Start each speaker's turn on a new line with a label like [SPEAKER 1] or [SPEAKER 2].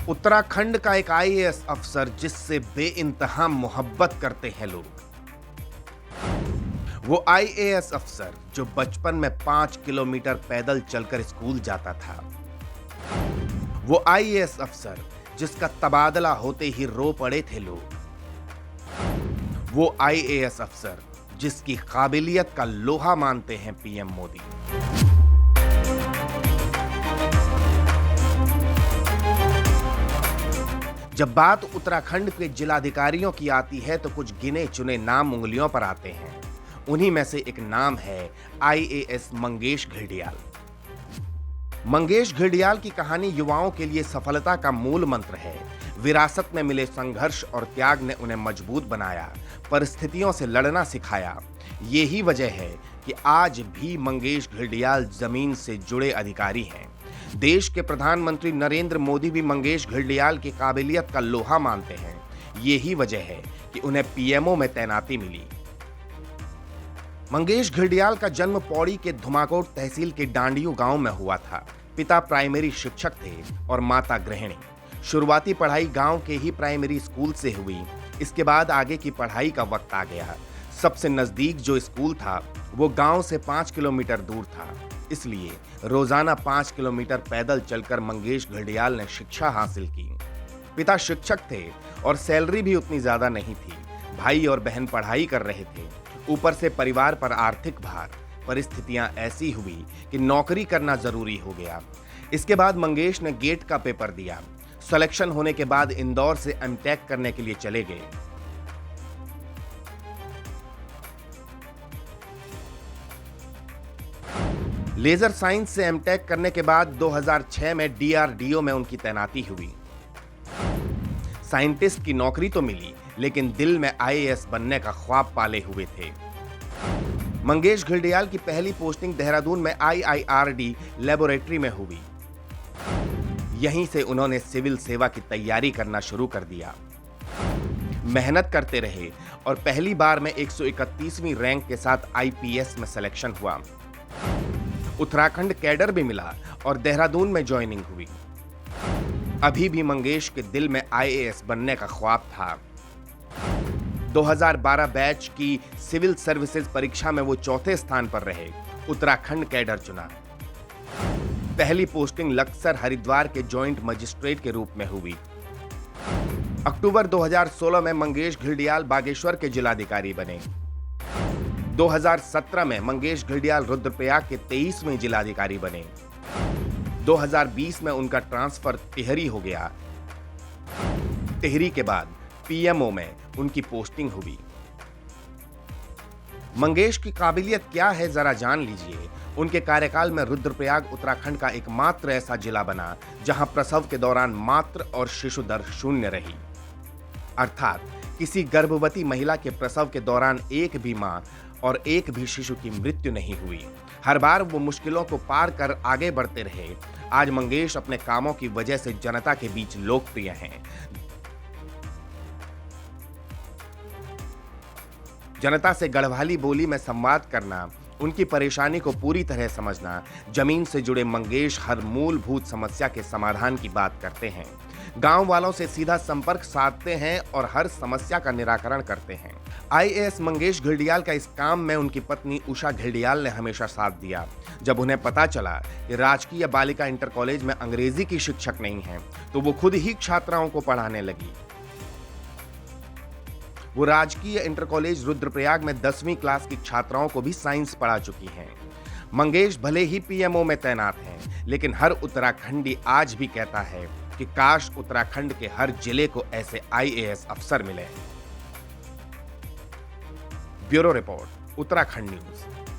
[SPEAKER 1] उत्तराखंड का एक आईएएस अफसर जिससे बेइंतहा मोहब्बत करते हैं लोग। वो आईएएस अफसर जो बचपन में 5 किलोमीटर पैदल चलकर स्कूल जाता था। वो आईएएस अफसर जिसका तबादला होते ही रो पड़े थे लोग। वो आईएएस अफसर जिसकी काबिलियत का लोहा मानते हैं पीएम मोदी। जब बात उत्तराखंड के जिलाधिकारियों की आती है तो कुछ गिने चुने नाम उंगलियों पर आते हैं। उन्हीं में से एक नाम है आईएएस मंगेश घिल्डियाल। मंगेश घिल्डियाल की कहानी युवाओं के लिए सफलता का मूल मंत्र है। विरासत में मिले संघर्ष और त्याग ने उन्हें मजबूत बनाया, परिस्थितियों से लड़ना सिखाया। यही वजह है कि आज भी मंगेश घिल्डियाल जमीन से जुड़े अधिकारी हैं। देश के प्रधानमंत्री नरेंद्र मोदी भी मंगेश घिल्डियाल की काबिलियत का लोहा मानते हैं। यही वजह है कि उन्हें पीएमओ में तैनाती मिली। मंगेश घिल्डियाल का जन्म पौड़ी के धुमाकोट तहसील के डांडियो गांव में हुआ था। पिता प्राइमरी शिक्षक थे और माता गृहिणी। शुरुआती पढ़ाई गांव के ही प्राइमरी स्कूल से हुई। इसके बाद आगे की पढ़ाई का वक्त आ गया। सबसे नजदीक जो स्कूल था वो गांव से 5 किलोमीटर दूर था, इसलिए रोजाना 5 किलोमीटर पैदल चलकर मंगेश घिल्डियाल ने शिक्षा हासिल की। पिता शिक्षक थे और सैलरी भी उतनी ज्यादा नहीं थी। भाई और बहन पढ़ाई कर रहे थे, ऊपर से परिवार पर आर्थिक भार। परिस्थितियां ऐसी हुई कि नौकरी करना जरूरी हो गया। इसके बाद मंगेश ने गेट का पेपर दिया। सिलेक्शन होने के बाद इंदौर से एमटेक करने के लिए चले गए। लेजर साइंस से एमटेक करने के बाद 2006 में डीआरडीओ में उनकी तैनाती हुई। साइंटिस्ट की नौकरी तो मिली, लेकिन दिल में आईएएस बनने का ख्वाब पाले हुए थे। मंगेश घिल्डियाल की पहली पोस्टिंग देहरादून में आईआईआरडी लेबोरेटरी में हुई। यहीं से उन्होंने सिविल सेवा की तैयारी करना शुरू कर दिया। मेहनत करते रहे और पहली बार में 131वीं रैंक के साथ आईपीएस में सिलेक्शन हुआ। उत्तराखंड कैडर भी मिला और देहरादून में ज्वाइनिंग हुई। अभी भी मंगेश के दिल में आईएएस बनने का ख्वाब था। 2012 बैच की सिविल सर्विसेज परीक्षा में वो चौथे स्थान पर रहे। उत्तराखंड कैडर चुना। पहली पोस्टिंग लक्सर हरिद्वार के जॉइंट मजिस्ट्रेट के रूप में हुई। अक्टूबर 2016 में मंगेश घिल्डियाल बागेश्वर के जिलाधिकारी बने। 2017 में मंगेश घिल्डियाल रुद्रप्रयाग के 23वें जिलाधिकारी बने। 2020 में उनका ट्रांसफर टिहरी हो गया। टिहरी के बाद पीएमओ में उनकी पोस्टिंग हुई। मंगेश की काबिलियत क्या है जरा जान लीजिए। उनके कार्यकाल में रुद्रप्रयाग उत्तराखंड का एकमात्र ऐसा जिला बना जहां प्रसव के दौरान मातृ और शिशु दर 0 रही। अर्थात किसी गर्भवती महिला के प्रसव के दौरान एक भी मां और एक भी शिशु की मृत्यु नहीं हुई। हर बार वो मुश्किलों को पार कर आगे बढ़ते रहे। आज मंगेश अपने कामों की वजह से जनता के बीच लोकप्रिय हैं। जनता से गढ़वाली बोली में संवाद करना, उनकी परेशानी को पूरी तरह समझना। जमीन से जुड़े मंगेश हर मूलभूत समस्या के समाधान की बात करते हैं। गांव वालों से सीधा संपर्क साधते हैं और हर समस्या का निराकरण करते हैं। आईएएस मंगेश घिल्डियाल का इस काम में उनकी पत्नी उषा घिल्डियाल ने हमेशा साथ दिया। जब उन्हें पता चला कि राजकीय बालिका इंटर कॉलेज में अंग्रेजी की शिक्षक नहीं है, तो वो खुद ही छात्राओं को पढ़ाने लगी। वो राजकीय इंटर कॉलेज रुद्रप्रयाग में 10वीं क्लास की छात्राओं को भी साइंस पढ़ा चुकी हैं। मंगेश भले ही पीएमओ में तैनात हैं, लेकिन हर उत्तराखंडी आज भी कहता है कि काश उत्तराखंड के हर जिले को ऐसे आईएएस अफसर मिले। Bureau report, Uttarakhand news.